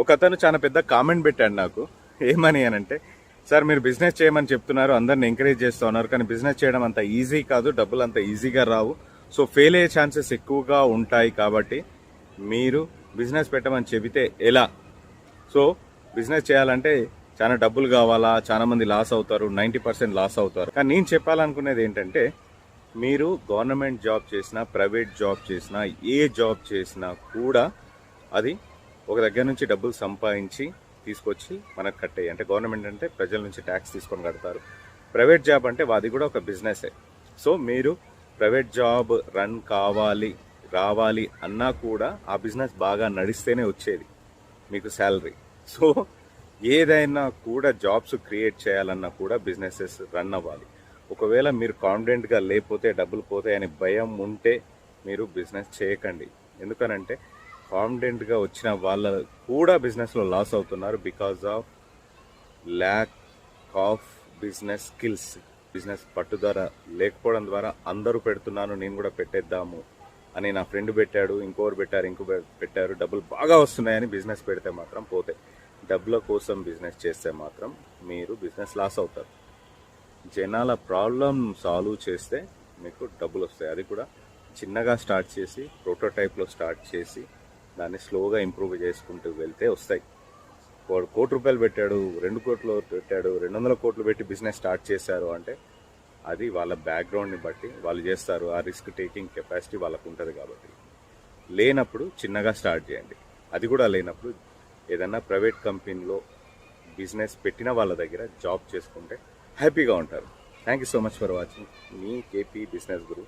ఒక అతను చాలా పెద్ద కామెంట్ పెట్టాడు నాకు. ఏమని అనంటే, సార్ మీరు బిజినెస్ చేయమని చెప్తున్నారు, అందరిని ఎంకరేజ్ చేస్తూ ఉన్నారు, కానీ బిజినెస్ చేయడం అంత ఈజీ కాదు, డబ్బులు అంత ఈజీగా రావు, సో ఫెయిల్ అయ్యే ఛాన్సెస్ ఎక్కువగా ఉంటాయి, కాబట్టి మీరు బిజినెస్ పెట్టమని చెబితే ఎలా? సో బిజినెస్ చేయాలంటే చాలా డబ్బులు కావాలా, చాలా మంది లాస్ అవుతారు, 90% లాస్ అవుతారు. కానీ నేను చెప్పాలనుకునేది ఏంటంటే, మీరు గవర్నమెంట్ జాబ్ చేసినా, ప్రైవేట్ జాబ్ చేసినా, ఏ జాబ్ చేసినా కూడా అది ఒక దగ్గర నుంచి డబ్బులు సంపాదించి తీసుకొచ్చి మనకు కట్టేయి. అంటే గవర్నమెంట్ అంటే ప్రజల నుంచి ట్యాక్స్ తీసుకొని కడతారు, ప్రైవేట్ జాబ్ అంటే అది కూడా ఒక బిజినెసే. సో మీరు ప్రైవేట్ జాబ్ రన్ కావాలి రావాలి అన్నా కూడా ఆ బిజినెస్ బాగా నడిస్తేనే వచ్చేది మీకు శాలరీ. సో ఏదైనా కూడా జాబ్స్ క్రియేట్ చేయాలన్నా కూడా బిజినెసెస్ రన్ అవ్వాలి. ఒకవేళ మీరు కాన్ఫిడెంట్గా లేకపోతే డబ్బులు పోతాయని భయం ఉంటే మీరు బిజినెస్ చేయకండి. ఎందుకనంటే కాన్ఫిడెంట్గా వచ్చిన వాళ్ళ కూడా బిజినెస్లో లాస్ అవుతున్నారు, because of lack of business skills. Business పట్టుదల లేకపోవడం ద్వారా అందరూ పెడుతున్నాను నేను కూడా పెట్టేద్దాము అని, నా ఫ్రెండ్ పెట్టాడు, ఇంకోరు పెట్టారు, పెట్టారు, డబ్బులు బాగా వస్తున్నాయని బిజినెస్ పెడితే మాత్రం పోతాయి. డబ్బుల కోసం బిజినెస్ చేస్తే మాత్రం మీరు బిజినెస్ లాస్ అవుతారు. జనాల ప్రాబ్లం సాల్వ్ చేస్తే మీకు డబ్బులు వస్తాయి. అది కూడా చిన్నగా స్టార్ట్ చేసి, ప్రోటోటైప్లో స్టార్ట్ చేసి, దాన్ని స్లోగా ఇంప్రూవ్ చేసుకుంటూ వెళ్తే వస్తాయి. వాడు ₹1,00,00,000 పెట్టాడు, 2 కోట్లు పెట్టాడు, 200 కోట్లు పెట్టి బిజినెస్ స్టార్ట్ చేశారు అంటే అది వాళ్ళ బ్యాక్గ్రౌండ్ని బట్టి వాళ్ళు చేస్తారు. ఆ రిస్క్ టేకింగ్ కెపాసిటీ వాళ్ళకు ఉంటుంది. కాబట్టి లేనప్పుడు చిన్నగా స్టార్ట్ చేయండి. అది కూడా లేనప్పుడు ఏదన్నా ప్రైవేట్ కంపెనీలో బిజినెస్ పెట్టిన వాళ్ళ దగ్గర జాబ్ చేసుకుంటే హ్యాపీగా ఉంటారు. Thank you so much for watching. Me KP business Guru.